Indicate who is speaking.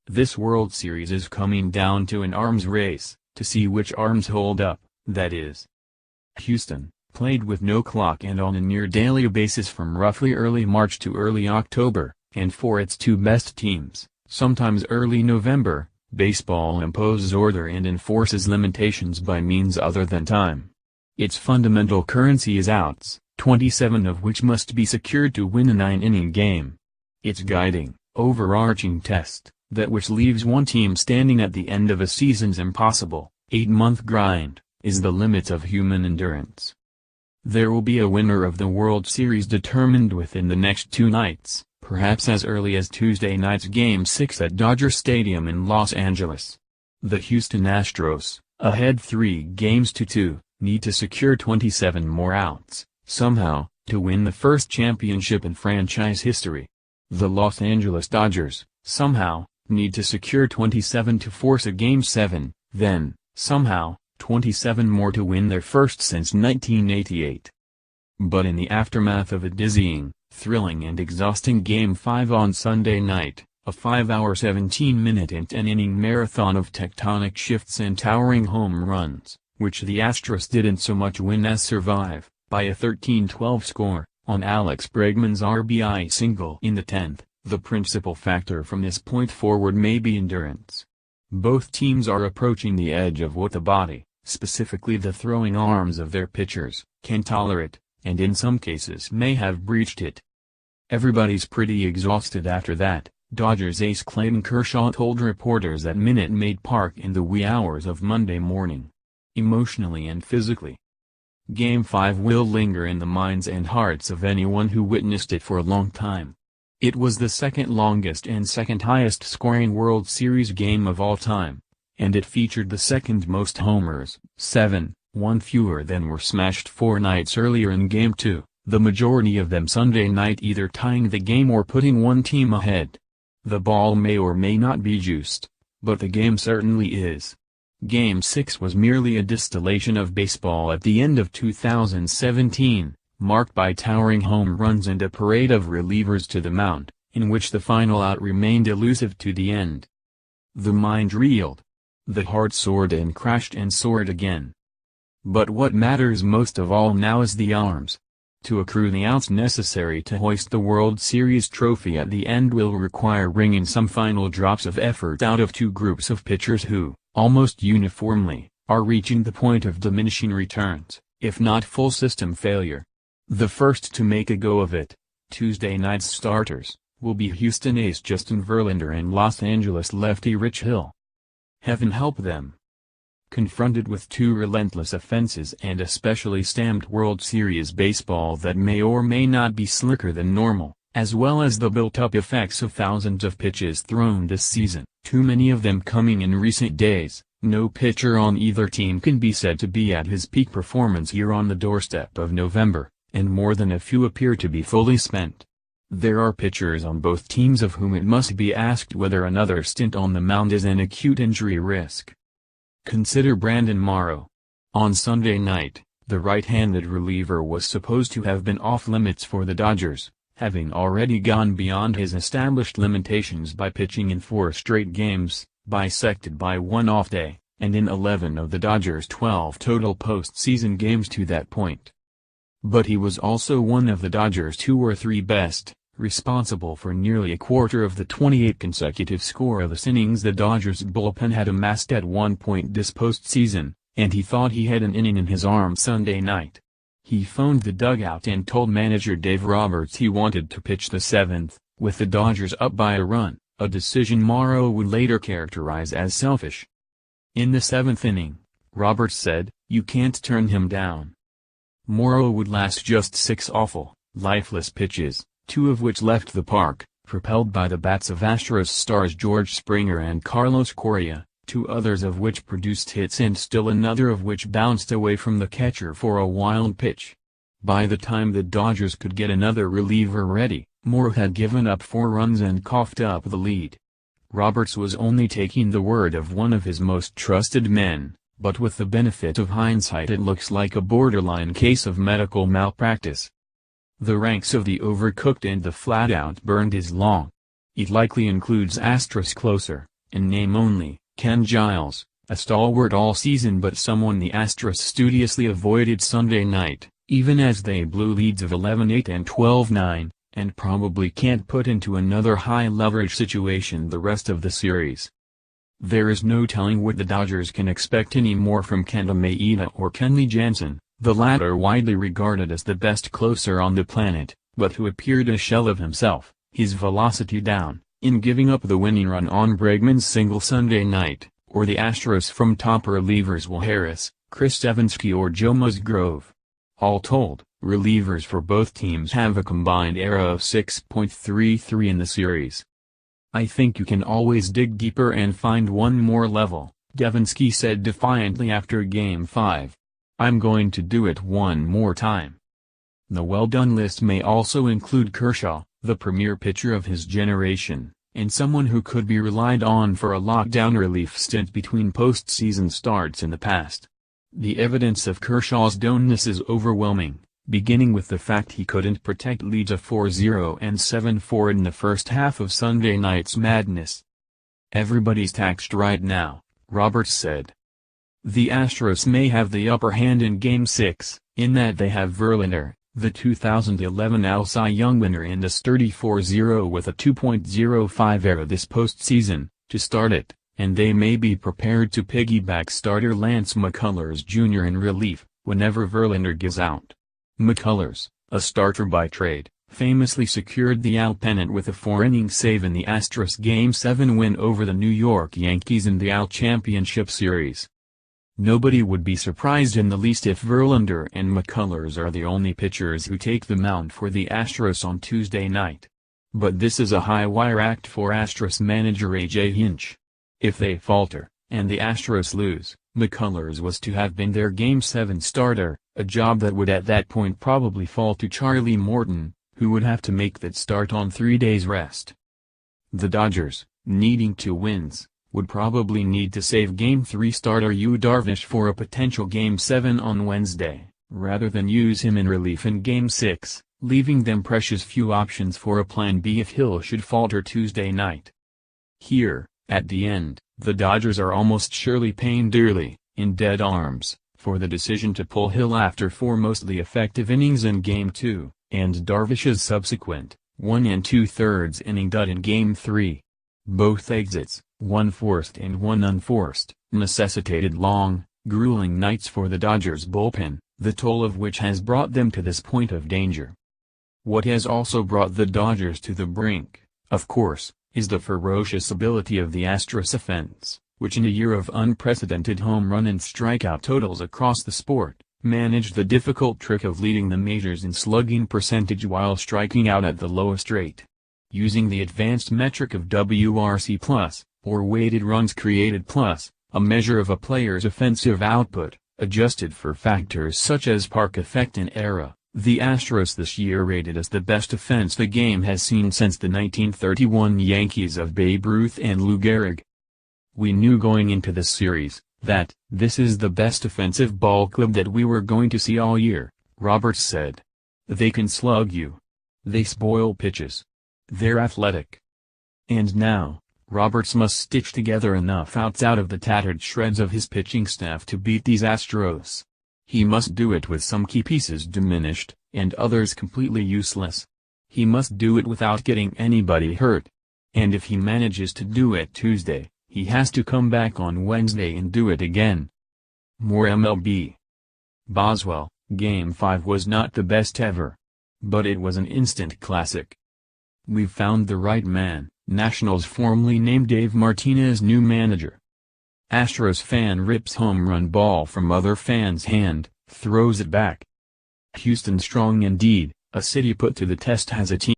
Speaker 1: This World Series is coming down to an arms race, to see which arms hold up, that is. Houston, played with no clock and on a near-daily basis from roughly early March to early October, and for its two best teams, sometimes early November, baseball imposes order and enforces limitations by means other than time. Its fundamental currency is outs, 27 of which must be secured to win a 9-inning game. Its guiding, overarching test, that which leaves one team standing at the end of a season's impossible, 8-month grind, is the limits of human endurance. There will be a winner of the World Series determined within the next 2 nights, perhaps as early as Tuesday night's Game 6 at Dodger Stadium in Los Angeles. The Houston Astros, ahead 3-2, need to secure 27 more outs, somehow, to win the first championship in franchise history. The Los Angeles Dodgers, somehow, need to secure 27 to force a Game 7, then, somehow, 27 more to win their first since 1988. But in the aftermath of a dizzying, thrilling and exhausting Game 5 on Sunday night, a 5-hour 17-minute and 10-inning marathon of tectonic shifts and towering home runs, which the Astros didn't so much win as survive, by a 13-12 score, on Alex Bregman's RBI single in the 10th. The principal factor from this point forward may be endurance. Both teams are approaching the edge of what the body, specifically the throwing arms of their pitchers, can tolerate, and in some cases may have breached it. Everybody's pretty exhausted after that, Dodgers ace Clayton Kershaw told reporters at Minute Maid Park in the wee hours of Monday morning. Emotionally and physically. Game 5 will linger in the minds and hearts of anyone who witnessed it for a long time. It was the second longest and second highest scoring World Series game of all time, and it featured the second most homers, 7, one fewer than were smashed 4 nights earlier in Game 2, the majority of them Sunday night either tying the game or putting one team ahead. The ball may or may not be juiced, but the game certainly is. Game 6 was merely a distillation of baseball at the end of 2017. Marked by towering home runs and a parade of relievers to the mound, in which the final out remained elusive to the end. The mind reeled. The heart soared and crashed and soared again. But what matters most of all now is the arms. To accrue the outs necessary to hoist the World Series trophy at the end will require wringing some final drops of effort out of 2 groups of pitchers who, almost uniformly, are reaching the point of diminishing returns, if not full system failure. The first to make a go of it, Tuesday night's starters, will be Houston ace Justin Verlander and Los Angeles lefty Rich Hill. Heaven help them. Confronted with 2 relentless offenses and a specially stamped World Series baseball that may or may not be slicker than normal, as well as the built-up effects of thousands of pitches thrown this season, too many of them coming in recent days, no pitcher on either team can be said to be at his peak performance here on the doorstep of November. And more than a few appear to be fully spent. There are pitchers on both teams of whom it must be asked whether another stint on the mound is an acute injury risk. Consider Brandon Morrow. On Sunday night, the right-handed reliever was supposed to have been off-limits for the Dodgers, having already gone beyond his established limitations by pitching in 4 straight games, bisected by 1 off day, and in 11 of the Dodgers' 12 total postseason games to that point. But he was also one of the Dodgers' 2 or 3 best, responsible for nearly a quarter of the 28 consecutive scoreless innings the Dodgers' bullpen had amassed at one point this postseason, and he thought he had an inning in his arm Sunday night. He phoned the dugout and told manager Dave Roberts he wanted to pitch the 7th, with the Dodgers up by a run, a decision Morrow would later characterize as selfish. In the 7th inning, Roberts said, "You can't turn him down." Morrow would last just 6 awful, lifeless pitches, 2 of which left the park, propelled by the bats of Astros stars George Springer and Carlos Correa, 2 others of which produced hits and still another of which bounced away from the catcher for a wild pitch. By the time the Dodgers could get another reliever ready, Morrow had given up 4 runs and coughed up the lead. Roberts was only taking the word of one of his most trusted men, but with the benefit of hindsight it looks like a borderline case of medical malpractice. The ranks of the overcooked and the flat-out burned is long. It likely includes Astros closer, in name only, Ken Giles, a stalwart all season but someone the Astros studiously avoided Sunday night, even as they blew leads of 11-8 and 12-9, and probably can't put into another high-leverage situation the rest of the series. There is no telling what the Dodgers can expect anymore from Kenta Maeda or Kenley Jansen, the latter widely regarded as the best closer on the planet, but who appeared a shell of himself, his velocity down, in giving up the winning run on Bregman's single Sunday night, or the Astros from top relievers Will Harris, Chris Stefanski or Joe Musgrove. All told, relievers for both teams have a combined ERA of 6.33 in the series. "I think you can always dig deeper and find one more level," Stefanski said defiantly after Game 5. "I'm going to do it one more time." The well-done list may also include Kershaw, the premier pitcher of his generation, and someone who could be relied on for a lockdown relief stint between postseason starts in the past. The evidence of Kershaw's doneness is overwhelming, beginning with the fact he couldn't protect leads of 4-0 and 7-4 in the first half of Sunday night's madness. "Everybody's taxed right now," Roberts said. The Astros may have the upper hand in Game 6, in that they have Verlander, the 2011 AL Cy Young winner and a sturdy 4-0 with a 2.05 ERA this postseason, to start it, and they may be prepared to piggyback starter Lance McCullers Jr. in relief, whenever Verlander gives out. McCullers, a starter by trade, famously secured the AL pennant with a 4-inning save in the Astros Game 7 win over the New York Yankees in the AL Championship Series. Nobody would be surprised in the least if Verlander and McCullers are the only pitchers who take the mound for the Astros on Tuesday night. But this is a high-wire act for Astros manager A.J. Hinch. If they falter, and the Astros lose, McCullers was to have been their Game 7 starter, a job that would at that point probably fall to Charlie Morton, who would have to make that start on 3 days rest. The Dodgers, needing 2 wins, would probably need to save Game 3 starter Yu Darvish for a potential Game 7 on Wednesday, rather than use him in relief in Game 6, leaving them precious few options for a Plan B if Hill should falter Tuesday night. Here, at the end, the Dodgers are almost surely paying dearly, in dead arms, for the decision to pull Hill after 4 mostly effective innings in Game 2, and Darvish's subsequent, 1 2/3 inning dud in Game 3. Both exits, one forced and one unforced, necessitated long, grueling nights for the Dodgers bullpen, the toll of which has brought them to this point of danger. What has also brought the Dodgers to the brink, of course, is the ferocious ability of the Astros offense, which in a year of unprecedented home run and strikeout totals across the sport, managed the difficult trick of leading the majors in slugging percentage while striking out at the lowest rate. Using the advanced metric of WRC+, or weighted runs created plus, a measure of a player's offensive output, adjusted for factors such as park effect and era, the Astros this year rated as the best offense the game has seen since the 1931 Yankees of Babe Ruth and Lou Gehrig. "We knew going into this series, that this is the best offensive ball club that we were going to see all year," Roberts said. "They can slug you. They spoil pitches. They're athletic." And now, Roberts must stitch together enough outs out of the tattered shreds of his pitching staff to beat these Astros. He must do it with some key pieces diminished, and others completely useless. He must do it without getting anybody hurt. And if he manages to do it Tuesday, he has to come back on Wednesday and do it again. More MLB. Boswell, Game 5 was not the best ever. But it was an instant classic. "We've found the right man," Nationals formally named Dave Martinez new manager. Astros fan rips home run ball from other fan's hand, throws it back. Houston strong indeed, a city put to the test as a team.